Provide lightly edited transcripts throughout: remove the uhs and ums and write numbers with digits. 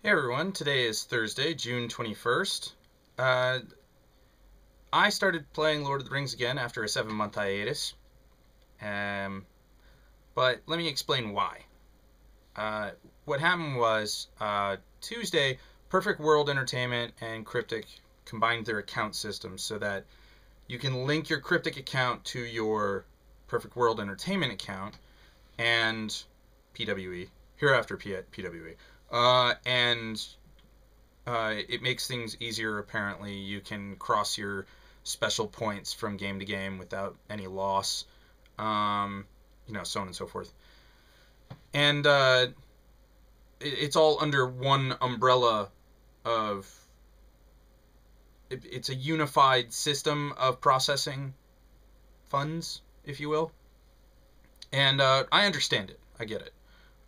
Hey everyone, today is Thursday, June 21st. Uh, I started playing Lord of the Rings again after a 7-month hiatus, um, but let me explain why. Uh, what happened was Tuesday, Perfect World Entertainment and Cryptic combined their account systems so that you can link your Cryptic account to your Perfect World Entertainment account and PWE, hereafter PWE, and it makes things easier, apparently. You can cross your special points from game to game without any loss, um, so on and so forth. And it's all under one umbrella of. It's a unified system of processing funds, if you will. And I understand it. I get it.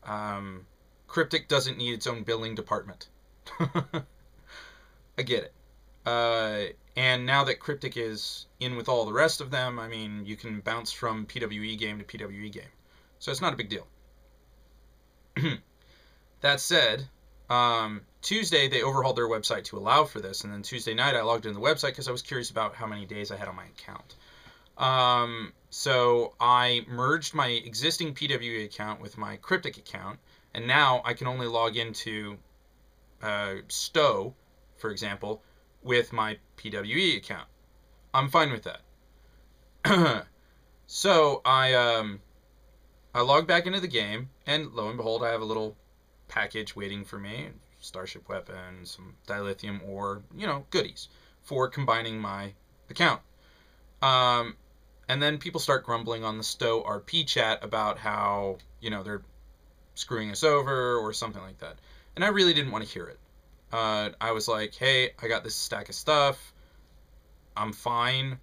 Um, Cryptic doesn't need its own billing department. I get it. And now that Cryptic is in with all the rest of them, I mean, you can bounce from PWE game to PWE game. So it's not a big deal. That said, Tuesday they overhauled their website to allow for this, and then Tuesday night I logged into the website because I was curious about how many days I had on my account. So I merged my existing PWE account with my Cryptic account, and now I can only log into Stowe, for example, with my PWE account. I'm fine with that. So I log back into the game, and lo and behold, I have a little package waiting for me: starship weapon, some dilithium ore, goodies for combining my account. Um, and then people start grumbling on the Stowe RP chat about how they're screwing us over or something like that, and I really didn't want to hear it. I was like, hey, I got this stack of stuff. I'm fine.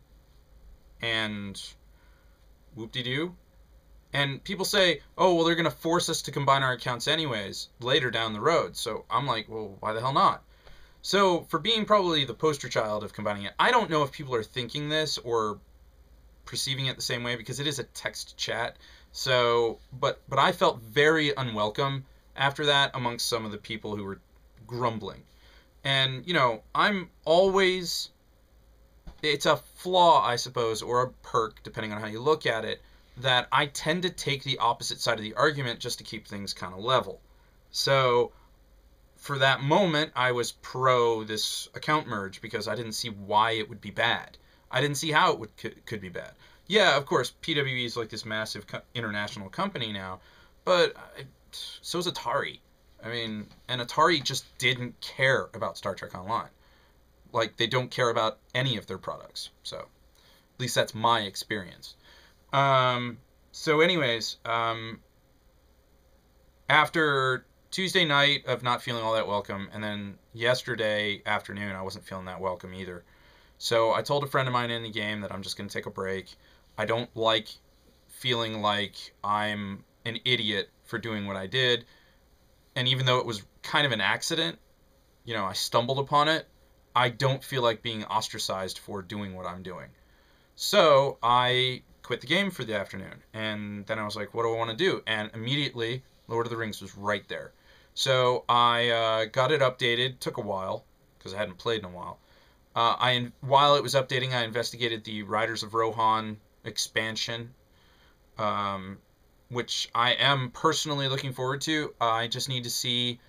And whoop-de-doo. And people say, oh, well, they're going to force us to combine our accounts anyways later down the road. So I'm like, well, why the hell not? So for being probably the poster child of combining it, I don't know if people are thinking this or perceiving it the same way because it is a text chat. So, but I felt very unwelcome after that amongst some of the people who were grumbling. And, I'm always, it's a flaw, I suppose, or a perk, depending on how you look at it, that I tend to take the opposite side of the argument just to keep things kind of level. So, for that moment, I was pro this account merge because I didn't see why it would be bad. I didn't see how it could be bad. Yeah, of course, PWE is like this massive international company now, but so is Atari. I mean, and Atari just didn't care about Star Trek Online. Like, they don't care about any of their products. So, at least that's my experience. So anyways, after Tuesday night of not feeling all that welcome, and then yesterday afternoon I wasn't feeling that welcome either. So I told a friend of mine in the game that I'm just going to take a break. I don't like feeling like I'm an idiot for doing what I did. And even though it was kind of an accident, I stumbled upon it, I don't feel like being ostracized for doing what I'm doing. So I quit the game for the afternoon. And then I was like, what do I want to do? And immediately, Lord of the Rings was right there. So I got it updated. Took a while because I hadn't played in a while. While it was updating, I investigated the Riders of Rohan expansion, which I am personally looking forward to. I just need to see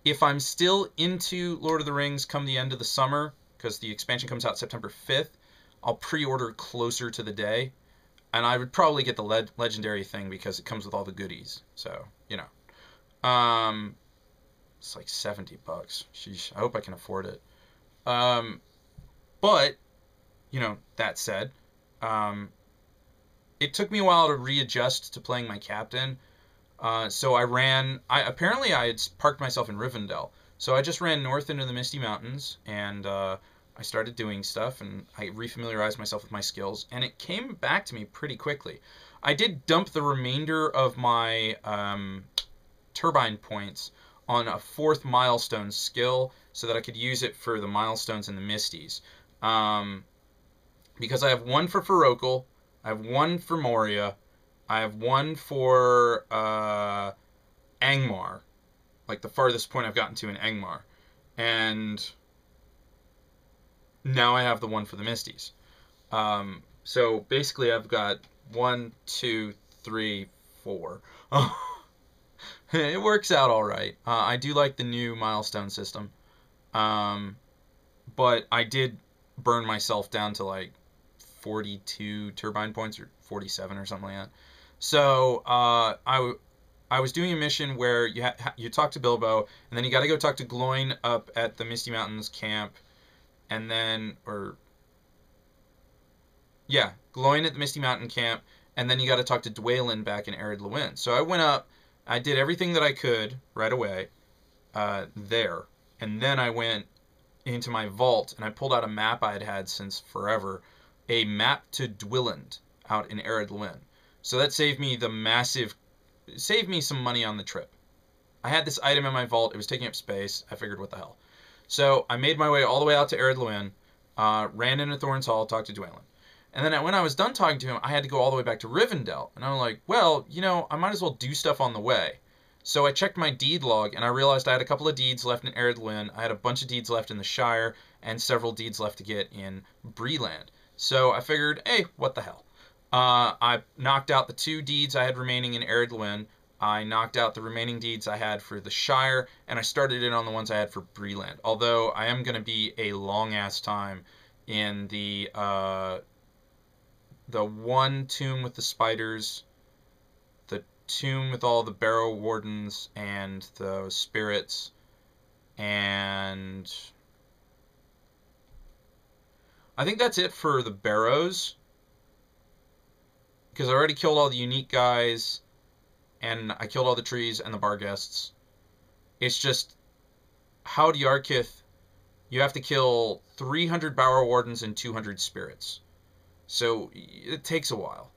if I'm still into Lord of the Rings come the end of the summer, because the expansion comes out September 5th. I'll pre-order closer to the day, and I would probably get the legendary thing because it comes with all the goodies. So, it's like $70. Sheesh, I hope I can afford it. But, that said, it took me a while to readjust to playing my captain. So apparently I had parked myself in Rivendell. So I just ran north into the Misty Mountains, and I started doing stuff, and I refamiliarized myself with my skills, and it came back to me pretty quickly. I did dump the remainder of my turbine points on a 4th milestone skill so that I could use it for the milestones in the Misties. Because I have one for Ferokel, I have one for Moria, I have one for Angmar, like the farthest point I've gotten to in Angmar. And now I have the one for the Misties. So basically I've got 1, 2, 3, 4. It works out all right. I do like the new milestone system. But I did burn myself down to like 42 turbine points or 47 or something like that. So I was doing a mission where you talk to Bilbo, and then you got to go talk to Gloin up at the Misty Mountains camp, and then Gloin at the Misty Mountain camp, and then you got to talk to Dwalin back in Ered Luin. So I went up, I did everything that I could right away there, and then I went into my vault and I pulled out a map I had had since forever, a map to Dwilland out in Ered Luin. So that saved me some money on the trip. I had this item in my vault, it was taking up space, I figured what the hell. So I made my way all the way out to Ered Luin, ran into Thorin's Hall, talked to Dwalin. And then when I was done talking to him, I had to go all the way back to Rivendell. And I was like, well, I might as well do stuff on the way. So I checked my deed log, and I realized I had a couple of deeds left in Ered Luin. I had a bunch of deeds left in the Shire, and several deeds left to get in Breeland. So I figured, hey, what the hell? I knocked out the 2 deeds I had remaining in Ered Luin. I knocked out the remaining deeds I had for the Shire, and I started in on the ones I had for Breeland. Although I am going to be a long-ass time in the one tomb with the spiders, the tomb with all the Barrow Wardens and the spirits, and I think that's it for the Barrows, because I already killed all the unique guys, and I killed all the trees and the Barghests. It's just, How to Yarkith, you have to kill 300 Barrow Wardens and 200 spirits. So it takes a while.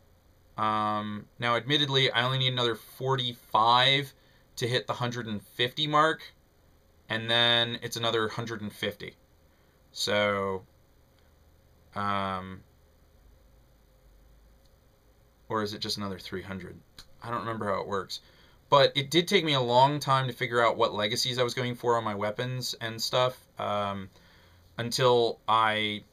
Now, admittedly, I only need another 45 to hit the 150 mark, and then it's another 150. So, or is it just another 300? I don't remember how it works. But it did take me a long time to figure out what legacies I was going for on my weapons and stuff, until I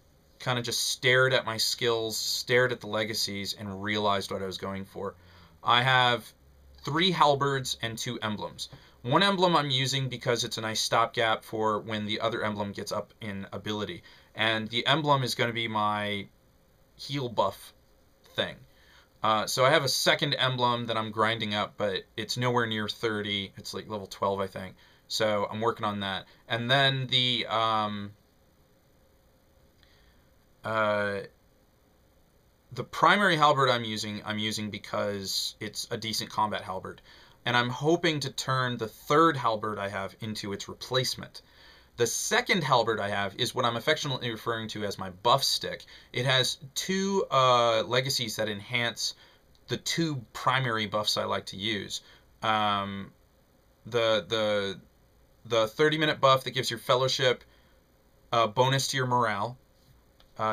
kind of just stared at my skills, stared at the legacies, and realized what I was going for. I have 3 halberds and 2 emblems. One emblem I'm using because it's a nice stopgap for when the other emblem gets up in ability. And the emblem is going to be my heal buff thing. So I have a second emblem that I'm grinding up, but it's nowhere near 30. It's like level 12, I think. So I'm working on that. And then the primary halberd I'm using because it's a decent combat halberd. And I'm hoping to turn the third halberd I have into its replacement. The second halberd I have is what I'm affectionately referring to as my buff stick. It has 2 legacies that enhance the 2 primary buffs I like to use. The 30-minute buff that gives your fellowship a bonus to your morale.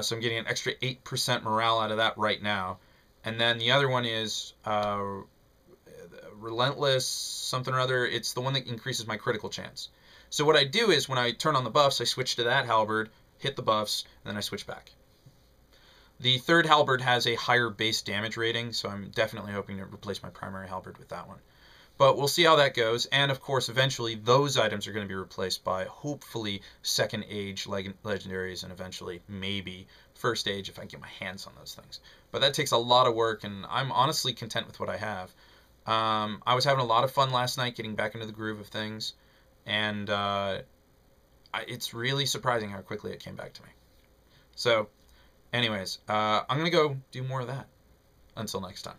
So I'm getting an extra 8% morale out of that right now. And then the other one is Relentless something or other. It's the one that increases my critical chance. So what I do is when I turn on the buffs, I switch to that halberd, hit the buffs, and then I switch back. The third halberd has a higher base damage rating, so I'm definitely hoping to replace my primary halberd with that one. But we'll see how that goes, and of course eventually those items are going to be replaced by hopefully second age legendaries, and eventually maybe first age if I get my hands on those things. But that takes a lot of work, and I'm honestly content with what I have. I was having a lot of fun last night getting back into the groove of things, and it's really surprising how quickly it came back to me. So anyways, I'm going to go do more of that. Until next time.